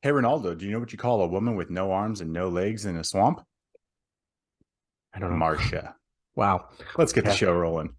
Hey, Ronaldo, do you know what you call a woman with no arms and no legs in a swamp? I don't know. Marcia. Wow. Let's get the Yeah. show rolling.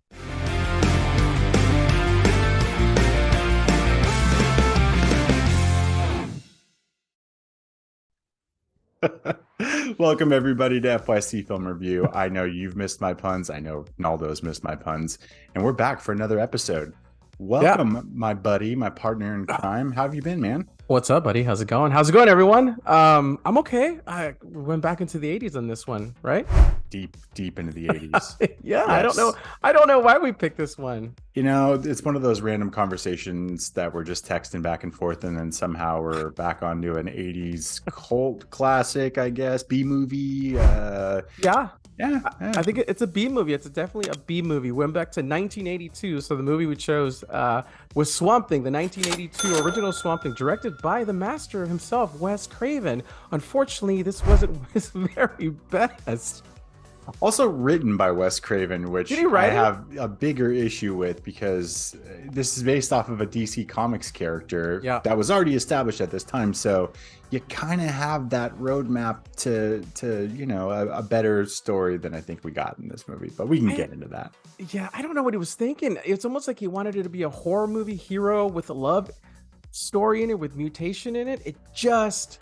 Welcome, everybody, to FYC Film Review. I know you've missed my puns. I know Ronaldo's missed my puns. And we're back for another episode. Yeah. Welcome, my buddy, my partner in crime. How have you been, man? What's up, buddy? How's it going? How's it going, everyone? I'm okay. I went back into the 80s on this one, right? Deep, deep into the 80s. Yeah, I don't know. Yes. I don't know why we picked this one. It's one of those random conversations that we're just texting back and forth, and then somehow we're back onto an 80s cult classic, I guess, B movie. Yeah. Yeah, I, yeah. I think it's a B movie. It's definitely a B movie. Went back to 1982. So the movie we chose was Swamp Thing, the 1982 original Swamp Thing, directed by the master himself, Wes Craven. Unfortunately, this wasn't his very best. Also written by Wes Craven, Did which he I write it? have a bigger issue with because this is based off of a DC Comics character Yeah. that was already established at this time. So you kind of have that roadmap to a better story than I think we got in this movie. But we can I, get into that. Yeah, I don't know what he was thinking. It's almost like he wanted it to be a horror movie hero with a love story in it, with mutation in it. It just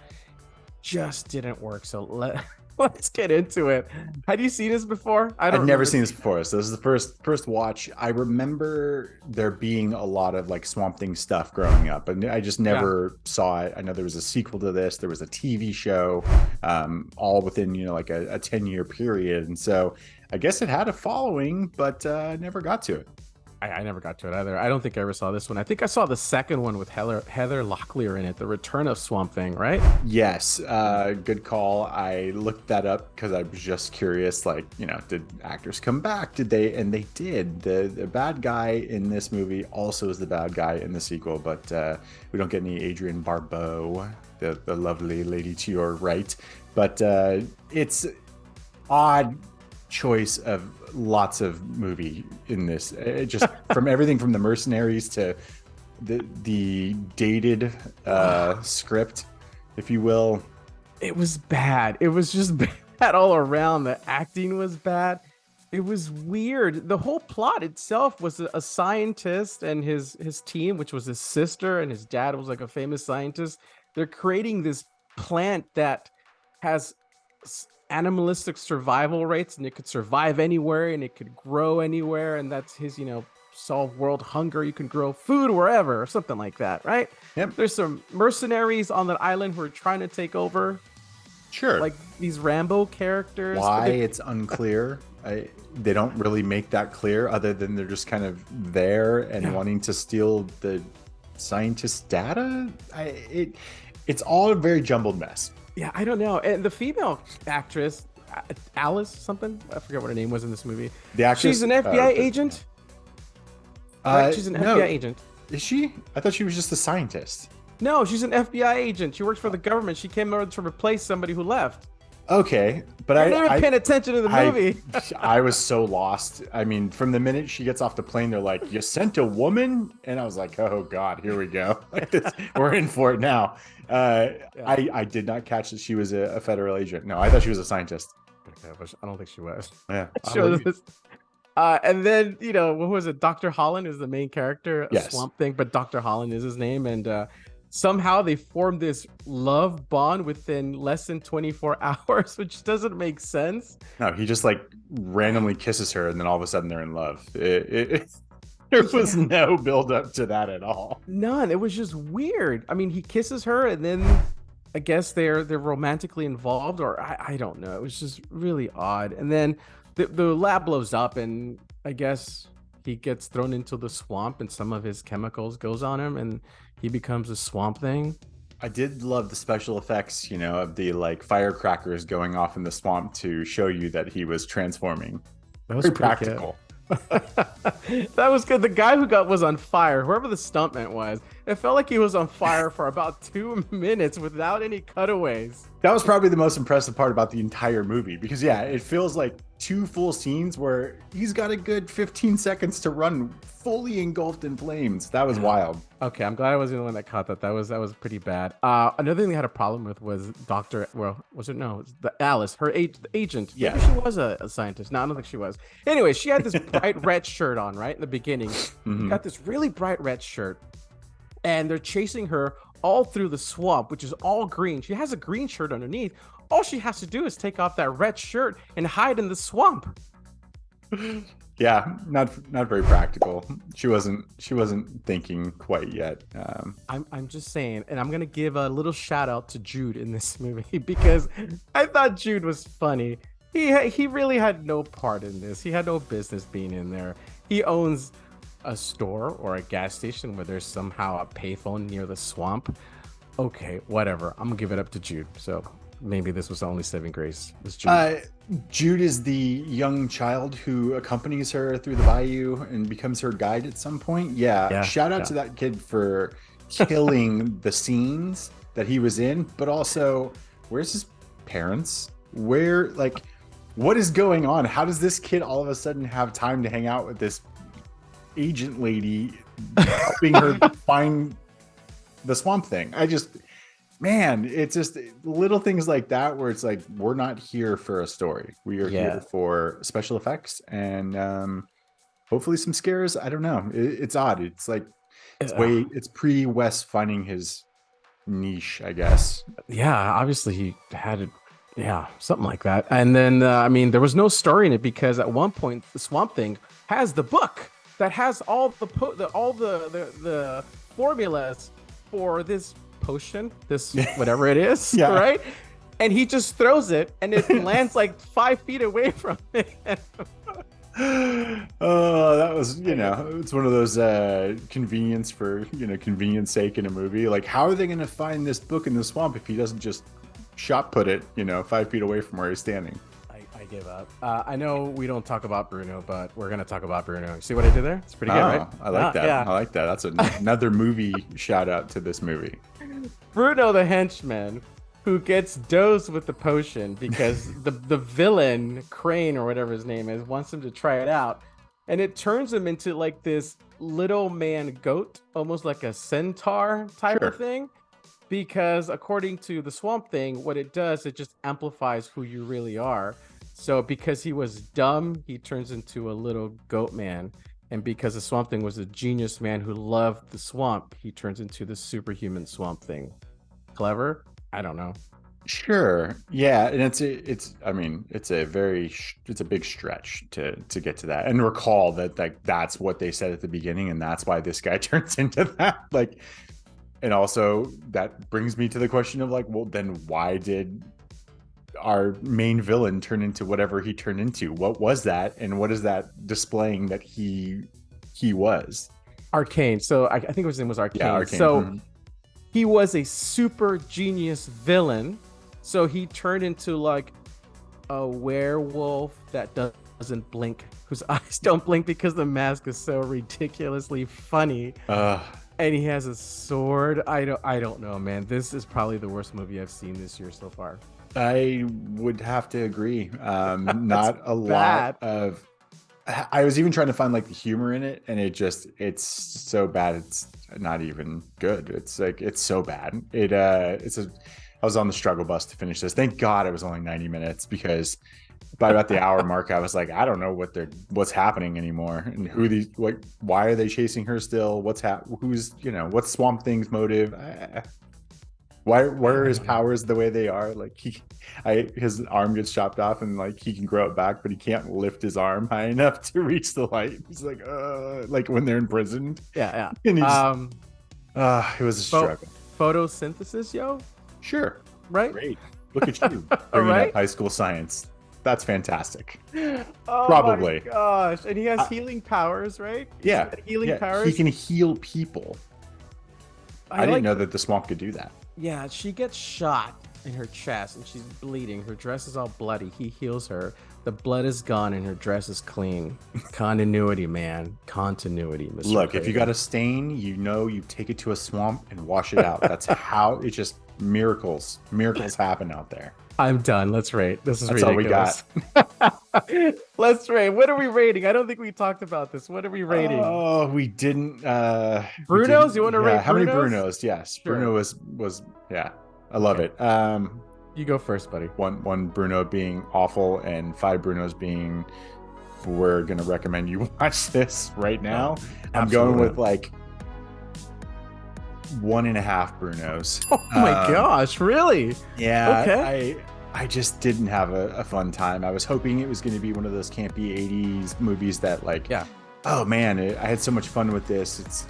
didn't work. So let's get into it. Had you seen this before? I don't I've never remember seen this seeing. before, so this is the first watch. I remember there being a lot of like Swamp Thing stuff growing up, and I just Yeah. never saw it. I know there was a sequel to this. There was a TV show, all within like a 10-year period, and so I guess it had a following, but never got to it. I never got to it either. I don't think I ever saw this one. I think I saw the second one with Heather Locklear in it, The Return of Swamp Thing, right? Yes, good call. I looked that up because I was just curious. Like, did actors come back? Did they? And they did. The bad guy in this movie also is the bad guy in the sequel, but we don't get any Adrienne Barbeau, the lovely lady to your right. But it's odd choice of lots of movie in this. It just from everything from the mercenaries to the dated script, if you will. It was bad. It was just bad all around. The acting was bad. It was weird. The whole plot itself was a scientist and his team, which was his sister, and his dad was like a famous scientist. They're creating this plant that has animalistic survival rates, and it could survive anywhere and it could grow anywhere, and that's his, solve world hunger. You can grow food wherever or something like that, right? Yep. There's some mercenaries on that island who are trying to take over, Sure. like these Rambo characters. Why it's unclear. They don't really make that clear, other than they're just kind of there and Yeah. wanting to steal the scientist data. It's all a very jumbled mess. Yeah, I don't know. And the female actress, Alice something, I forget what her name was in this movie. The actress, She's an FBI agent, right? She's an no, FBI agent. is she? I thought she was just a scientist. No, she's an FBI agent. She works for the government. She came over to replace somebody who left. Okay, but You're not even paying attention to the movie. I was so lost. I mean, from the minute she gets off the plane, they're like, "You sent a woman," and I was like, "Oh God, here we go. Like this, we're in for it now." I did not catch that she was a federal agent. No, I thought she was a scientist. Okay, but I don't think she was. Yeah. And then what was it? Dr. Holland is the main character, a Yes. Swamp Thing, but Dr. Holland is his name, and somehow they formed this love bond within less than 24 hours, which doesn't make sense. No, he just like randomly kisses her, and then all of a sudden they're in love. There was no build up to that at all. None. It was just weird. I mean, he kisses her, and then I guess they're romantically involved, or I don't know. It was just really odd. And then the lab blows up, and I guess he gets thrown into the swamp, and some of his chemicals goes on him, and he becomes a Swamp Thing. I did love the special effects, of the like firecrackers going off in the swamp to show you that he was transforming. That was Very pretty good. practical. That was good. The guy who was on fire, whoever the stuntman was, It felt like he was on fire for about 2 minutes without any cutaways. That was probably the most impressive part about the entire movie because yeah, it feels like 2 full scenes where he's got a good 15 seconds to run fully engulfed in flames. That was wild. Okay, I'm glad I wasn't the one that caught that. That was pretty bad. Another thing they had a problem with was Doctor. Well, was it no? It was the Alice, the agent. Yeah. Maybe she was a scientist. No, I don't think she was. Anyway, she had this bright red shirt on, right in the beginning. Got this really bright red shirt, and they're chasing her all through the swamp, which is all green. She has a green shirt underneath. All she has to do is take off that red shirt and hide in the swamp. Yeah, not very practical. She wasn't thinking quite yet. I'm just saying, and I'm gonna give a little shout out to Jude in this movie because I thought Jude was funny. He really had no part in this. He had no business being in there. He owns a store or a gas station where there's somehow a payphone near the swamp. Okay, whatever. I'm gonna give it up to Jude. So maybe this was the only saving grace. Was Jude. Jude is the young child who accompanies her through the bayou and becomes her guide at some point. Yeah. Shout out to that kid for killing the scenes that he was in, but also where's his parents? What is going on? How does this kid all of a sudden have time to hang out with this agent lady helping her find the swamp thing? Man, it's just little things like that where it's like, we're not here for a story. We are here for special effects and hopefully some scares. I don't know. It's odd. It's like, it's pre-Wes finding his niche, I guess. Yeah, obviously he had it. Yeah, something like that. And then, I mean, there was no story in it because at one point the Swamp Thing has the book that has all the formulas for this potion, this whatever it is, right? And he just throws it, and it lands like 5 feet away from it. Oh, that was, it's one of those convenience for convenience sake in a movie. Like, how are they going to find this book in the swamp if he doesn't just shot put it 5 feet away from where he's standing? I give up. I know we don't talk about Bruno, but we're gonna talk about Bruno. See what I did there? It's pretty good, right? I like that. Yeah. I like that. That's another movie shout out to this movie. Bruno the henchman, who gets dosed with the potion because the villain Crane or whatever his name is wants him to try it out, and it turns him into like this little man goat, almost like a centaur type of thing. Because according to the Swamp Thing, what it does, it just amplifies who you really are. So because he was dumb, he turns into a little goat man. And because the Swamp Thing was a genius man who loved the swamp, he turns into the superhuman Swamp Thing. Clever? I don't know. Sure. Yeah, and it's a big stretch to get to that. And recall that that's what they said at the beginning, and that's why this guy turns into that. And also that brings me to the question of well, then why did our main villain turn into whatever he turned into? What was that? And what is that displaying that he was? Arcane. So I think his name was Arcane. Yeah, Arcane. So he was a super genius villain. So he turned into like a werewolf that doesn't blink, whose eyes don't blink because the mask is so ridiculously funny. And he has a sword. I don't know, man. This is probably the worst movie I've seen this year so far. I would have to agree. Not a lot of. I was even trying to find the humor in it, and it's so bad. It's not even good. It's so bad. I was on the struggle bus to finish this. Thank God it was only 90 minutes because by about the hour mark, I was like, I don't know what's happening anymore, and why are they chasing her still? What's Swamp Thing's motive? Why are his powers the way they are? His arm gets chopped off and he can grow it back, but he can't lift his arm high enough to reach the light. He's like when they're imprisoned. Yeah. And it was a struggle. Photosynthesis, yo. Sure. Right. Great. Look at you bringing up high school science. That's fantastic. Oh Probably. My gosh. And he has healing powers, right? Yeah. Healing powers. He can heal people. I didn't know that the swamp could do that. Yeah, she gets shot in her chest and she's bleeding. Her dress is all bloody. He heals her. The blood is gone and her dress is clean. Continuity, man. Continuity, Mr. Look, if you got Craven. a stain, you take it to a swamp and wash it out. That's how it just miracles happen out there. I'm done. Let's rate. This is That's all we ridiculous. Let's rate. What are we rating? I don't think we talked about this. What are we rating? Oh, we didn't. Bruno's? You want to rate how many Bruno's? Brunos? Yes, Sure. Bruno was yeah. I love Okay. it. You go first, buddy. One Bruno being awful and 5 Brunos being we're gonna recommend you watch this right now. I'm going absolutely. with like 1.5 Brunos. Oh my gosh, really? Yeah. Okay. I just didn't have a fun time. I was hoping it was going to be one of those campy 80s movies that like, Yeah. oh man, I had so much fun with this.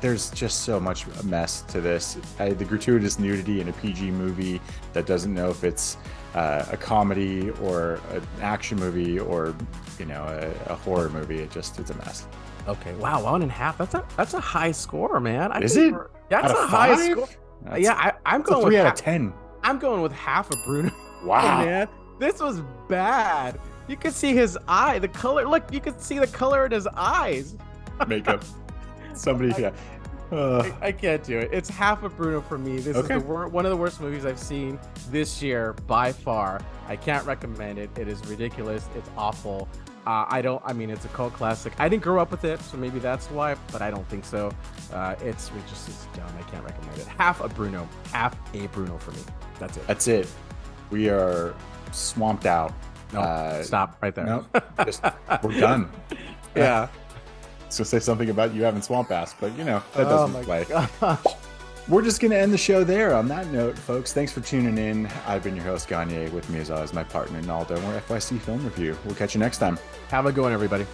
There's just so much mess to this. The gratuitous nudity in a PG movie that doesn't know if it's a comedy or an action movie or, you know, a horror movie. It's a mess. Okay. Wow, 1.5. That's a high score, man. Is it? That's Out a of high 5? score. That's- Yeah, I'm It's a going 3 with out of 10. I'm going with half a Bruno. Wow. Man, this was bad. You could see his eye, the color. Look, you could see the color in his eyes. Makeup. Somebody, yeah. I can't do it. It's half a Bruno for me. This Okay. is one of the worst movies I've seen this year by far. I can't recommend it. It is ridiculous. It's awful. I mean, it's a cult classic. I didn't grow up with it, so maybe that's why, but I don't think so. It's dumb. I can't recommend it. Half a Bruno for me. That's it. That's it. We are swamped out. No, stop right there. No, we're done. Yeah. So say something about you having swamp ass, but you know that Oh doesn't my play. gosh. We're just gonna end the show there. On that note, folks, thanks for tuning in. I've been your host Gagne. With me as always, my partner Naldo. We're FYC Film Review. We'll catch you next time. Have a good one, everybody.